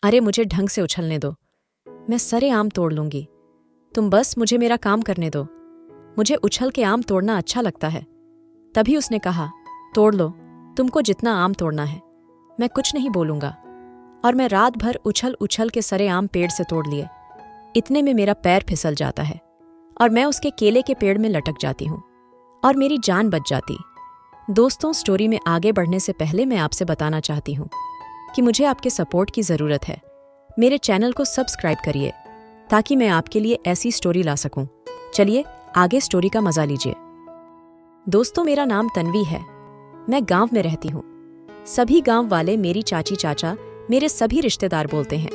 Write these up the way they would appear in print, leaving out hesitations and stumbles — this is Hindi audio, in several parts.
अरे मुझे ढंग से उछलने दो, मैं सरे आम तोड़ लूंगी। तुम बस मुझे मेरा काम करने दो। मुझे उछल के आम तोड़ना अच्छा लगता है। तभी उसने कहा, तोड़ लो, तुमको जितना आम तोड़ना है। मैं कुछ नहीं बोलूंगा। और मैं रात भर उछल उछल के सरे आम पेड़ से तोड़ लिए। इतने में मेरा पैर फिसल जाता है और मैं उसके केले के पेड़ में लटक जाती हूँ और मेरी जान बच जाती। दोस्तों, स्टोरी में आगे बढ़ने से पहले मैं आपसे बताना चाहती हूँ कि मुझे आपके सपोर्ट की ज़रूरत है। मेरे चैनल को सब्सक्राइब करिए ताकि मैं आपके लिए ऐसी स्टोरी ला सकूं। चलिए आगे स्टोरी का मजा लीजिए। दोस्तों, मेरा नाम तन्वी है। मैं गांव में रहती हूँ। सभी गांव वाले मेरी चाची चाचा, मेरे सभी रिश्तेदार बोलते हैं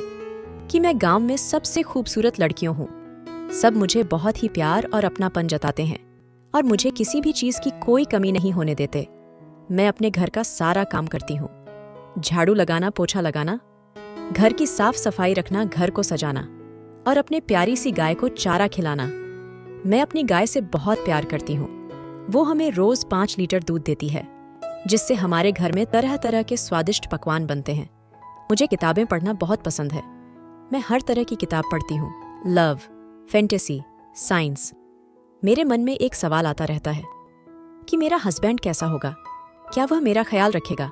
कि मैं गांव में सबसे खूबसूरत लड़कियों हूँ। सब मुझे बहुत ही प्यार और अपनापन जताते हैं और मुझे किसी भी चीज़ की कोई कमी नहीं होने देते। मैं अपने घर का सारा काम करती हूँ। झाड़ू लगाना, पोछा लगाना, घर की साफ सफाई रखना, घर को सजाना और अपने प्यारी सी गाय को चारा खिलाना। मैं अपनी गाय से बहुत प्यार करती हूँ। वो हमें रोज 5 लीटर दूध देती है, जिससे हमारे घर में तरह तरह के स्वादिष्ट पकवान बनते हैं। मुझे किताबें पढ़ना बहुत पसंद है। मैं हर तरह की किताब पढ़ती हूँ, लव, फैंटेसी, साइंस। मेरे मन में एक सवाल आता रहता है कि मेरा हस्बैंड कैसा होगा, क्या वह मेरा ख्याल रखेगा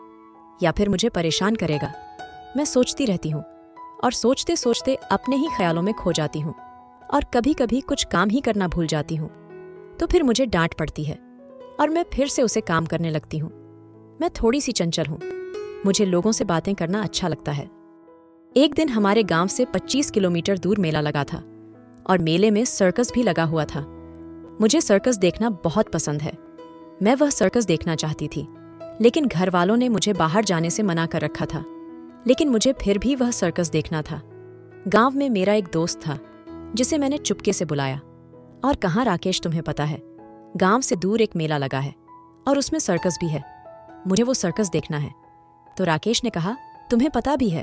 या फिर मुझे परेशान करेगा। मैं सोचती रहती हूँ और सोचते सोचते अपने ही ख्यालों में खो जाती हूँ और कभी कभी कुछ काम ही करना भूल जाती हूँ। तो फिर मुझे डांट पड़ती है और मैं फिर से उसे काम करने लगती हूँ। मैं थोड़ी सी चंचल हूँ। मुझे लोगों से बातें करना अच्छा लगता है। एक दिन हमारे गांव से 25 किलोमीटर दूर मेला लगा था और मेले में सर्कस भी लगा हुआ था। मुझे सर्कस देखना बहुत पसंद है। मैं वह सर्कस देखना चाहती थी, लेकिन घर वालों ने मुझे बाहर जाने से मना कर रखा था। लेकिन मुझे फिर भी वह सर्कस देखना था। गांव में मेरा एक दोस्त था जिसे मैंने चुपके से बुलाया। और कहाँ राकेश, तुम्हें पता है, गांव से दूर एक मेला लगा है और उसमें सर्कस भी है। मुझे वो सर्कस देखना है। तो राकेश ने कहा, तुम्हें पता भी है,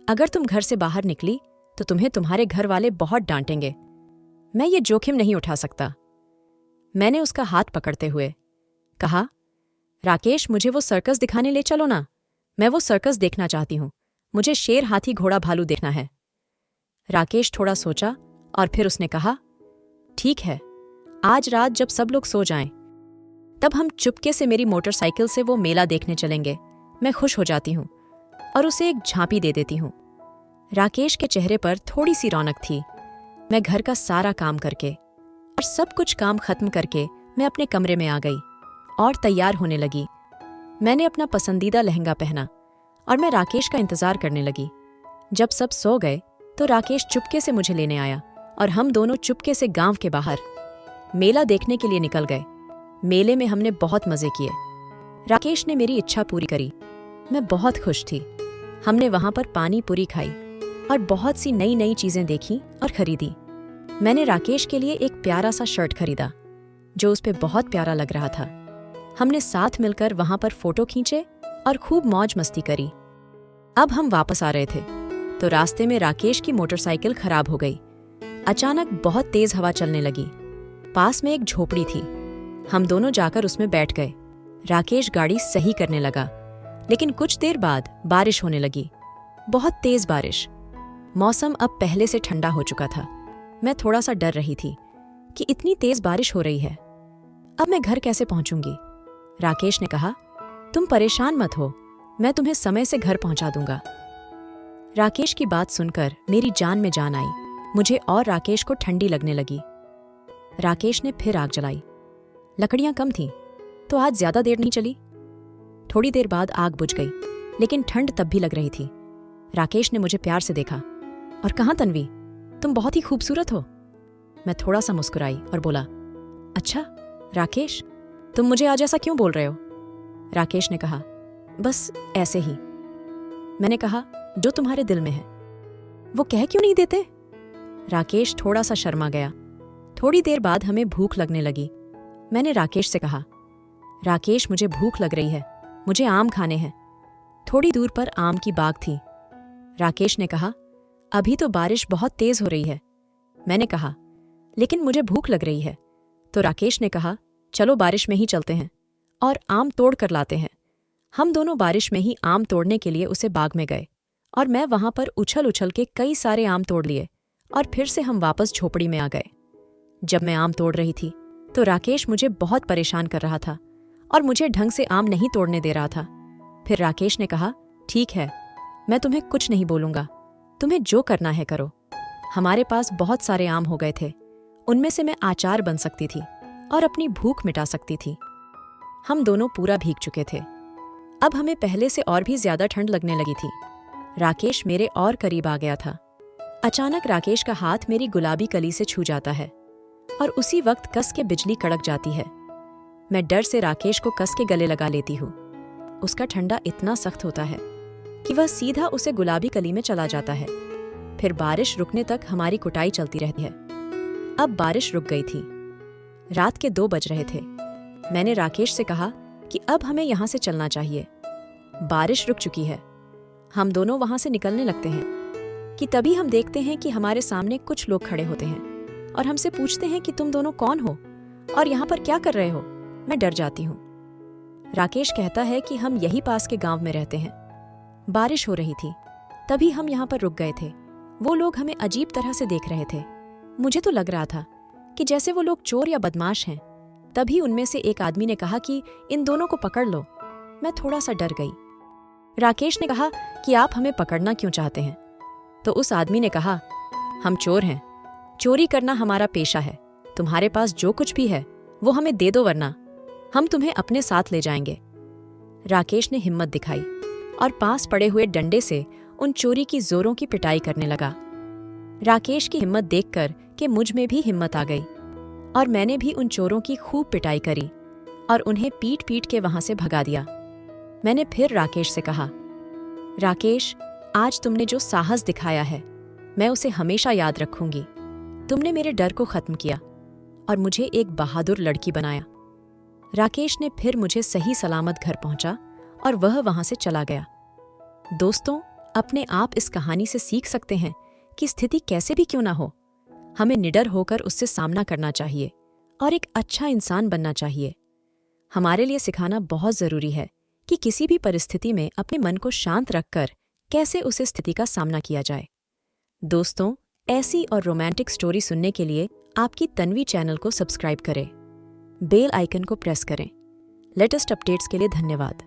अगर तुम घर से बाहर निकली तो तुम्हें तुम्हारे घर वाले बहुत डांटेंगे। मैं ये जोखिम नहीं उठा सकता। मैंने उसका हाथ पकड़ते हुए कहा, राकेश, मुझे वो सर्कस दिखाने ले चलो ना। मैं वो सर्कस देखना चाहती हूँ। मुझे शेर, हाथी, घोड़ा, भालू देखना है। राकेश थोड़ा सोचा और फिर उसने कहा, ठीक है, आज रात जब सब लोग सो जाएं, तब हम चुपके से मेरी मोटरसाइकिल से वो मेला देखने चलेंगे। मैं खुश हो जाती हूँ और उसे एक झांपी दे देती हूँ। राकेश के चेहरे पर थोड़ी सी रौनक थी। मैं घर का सारा काम करके और सब कुछ काम खत्म करके मैं अपने कमरे में आ गई और तैयार होने लगी। मैंने अपना पसंदीदा लहंगा पहना और मैं राकेश का इंतजार करने लगी। जब सब सो गए तो राकेश चुपके से मुझे लेने आया और हम दोनों चुपके से गांव के बाहर मेला देखने के लिए निकल गए। मेले में हमने बहुत मजे किए। राकेश ने मेरी इच्छा पूरी करी। मैं बहुत खुश थी। हमने वहां पर पानी पूरी खाई और बहुत सी नई नई चीजें देखी और खरीदी। मैंने राकेश के लिए एक प्यारा सा शर्ट खरीदा जो उस पे बहुत प्यारा लग रहा था। हमने साथ मिलकर वहां पर फोटो खींचे और खूब मौज मस्ती करी। अब हम वापस आ रहे थे तो रास्ते में राकेश की मोटरसाइकिल खराब हो गई। अचानक बहुत तेज हवा चलने लगी। पास में एक झोपड़ी थी। हम दोनों जाकर उसमें बैठ गए। राकेश गाड़ी सही करने लगा, लेकिन कुछ देर बाद बारिश होने लगी, बहुत तेज बारिश। मौसम अब पहले से ठंडा हो चुका था। मैं थोड़ा सा डर रही थी कि इतनी तेज बारिश हो रही है, अब मैं घर कैसे पहुंचूंगी। राकेश ने कहा, तुम परेशान मत हो, मैं तुम्हें समय से घर पहुंचा दूंगा। राकेश की बात सुनकर मेरी जान में जान आई। मुझे और राकेश को ठंडी लगने लगी। राकेश ने फिर आग जलाई। लकड़ियां कम थीं, तो आज ज्यादा देर नहीं चली। थोड़ी देर बाद आग बुझ गई, लेकिन ठंड तब भी लग रही थी। राकेश ने मुझे प्यार से देखा और कहा, तन्वी, तुम बहुत ही खूबसूरत हो। मैं थोड़ा सा मुस्कुराई और बोला, अच्छा राकेश, तुम मुझे आज ऐसा क्यों बोल रहे हो। राकेश ने कहा, बस ऐसे ही। मैंने कहा, जो तुम्हारे दिल में है वो कह क्यों नहीं देते। राकेश थोड़ा सा शर्मा गया। थोड़ी देर बाद हमें भूख लगने लगी। मैंने राकेश से कहा, राकेश, मुझे भूख लग रही है, मुझे आम खाने हैं। थोड़ी दूर पर आम की बाग थी। राकेश ने कहा, अभी तो बारिश बहुत तेज हो रही है। मैंने कहा, लेकिन मुझे भूख लग रही है। तो राकेश ने कहा, चलो बारिश में ही चलते हैं और आम तोड़ कर लाते हैं। हम दोनों बारिश में ही आम तोड़ने के लिए उसे बाग में गए और मैं वहां पर उछल उछल के कई सारे आम तोड़ लिए और फिर से हम वापस झोपड़ी में आ गए। जब मैं आम तोड़ रही थी तो राकेश मुझे बहुत परेशान कर रहा था और मुझे ढंग से आम नहीं तोड़ने दे रहा था। फिर राकेश ने कहा, ठीक है, मैं तुम्हें कुछ नहीं बोलूंगा, तुम्हें जो करना है करो। हमारे पास बहुत सारे आम हो गए थे, उनमें से मैं अचार बन सकती थी और अपनी भूख मिटा सकती थी। हम दोनों पूरा भीग चुके थे। अब हमें पहले से और भी ज्यादा ठंड लगने लगी थी। राकेश मेरे और करीब आ गया था। अचानक राकेश का हाथ मेरी गुलाबी कली से छू जाता है और उसी वक्त कस के बिजली कड़क जाती है। मैं डर से राकेश को कस के गले लगा लेती हूँ। उसका ठंडा इतना सख्त होता है कि वह सीधा उसे गुलाबी कली में चला जाता है। फिर बारिश रुकने तक हमारी कुटाई चलती रहती है। अब बारिश रुक गई थी। रात के 2 बज रहे थे। मैंने राकेश से कहा कि अब हमें यहाँ से चलना चाहिए, बारिश रुक चुकी है। हम दोनों वहां से निकलने लगते हैं कि तभी हम देखते हैं कि हमारे सामने कुछ लोग खड़े होते हैं और हमसे पूछते हैं कि तुम दोनों कौन हो और यहाँ पर क्या कर रहे हो। मैं डर जाती हूँ। राकेश कहता है कि हम यही पास के गांव में रहते हैं। बारिश हो रही थी, तभी हम यहाँ पर रुक गए थे। वो लोग हमें अजीब तरह से देख रहे थे। मुझे तो लग रहा था कि जैसे वो लोग चोर या बदमाश हैं। तभी उनमें से एक आदमी ने कहा कि इन दोनों को पकड़ लो। मैं थोड़ा सा डर गई। राकेश ने कहा कि आप हमें पकड़ना क्यों चाहते हैं? तो उस आदमी ने कहा, हम चोर हैं, चोरी करना हमारा पेशा है। तुम्हारे पास जो कुछ भी है वो हमें दे दो, वरना हम तुम्हें अपने साथ ले जाएंगे। राकेश ने हिम्मत दिखाई और पास पड़े हुए डंडे से उन चोरी की जोरों की पिटाई करने लगा। राकेश की हिम्मत देखकर कि मुझ में भी हिम्मत आ गई और मैंने भी उन चोरों की खूब पिटाई करी और उन्हें पीट पीट के वहां से भगा दिया। मैंने फिर राकेश से कहा, राकेश, आज तुमने जो साहस दिखाया है मैं उसे हमेशा याद रखूंगी। तुमने मेरे डर को खत्म किया और मुझे एक बहादुर लड़की बनाया। राकेश ने फिर मुझे सही सलामत घर पहुंचा और वह वहां से चला गया। दोस्तों, अपने आप इस कहानी से सीख सकते हैं कि स्थिति कैसे भी क्यों ना हो, हमें निडर होकर उससे सामना करना चाहिए और एक अच्छा इंसान बनना चाहिए। हमारे लिए सिखाना बहुत जरूरी है कि किसी भी परिस्थिति में अपने मन को शांत रखकर कैसे उस स्थिति का सामना किया जाए। दोस्तों, ऐसी और रोमांटिक स्टोरी सुनने के लिए आपकी तन्वी चैनल को सब्सक्राइब करें, बेल आइकन को प्रेस करें। लेटेस्ट अपडेट्स के लिए धन्यवाद।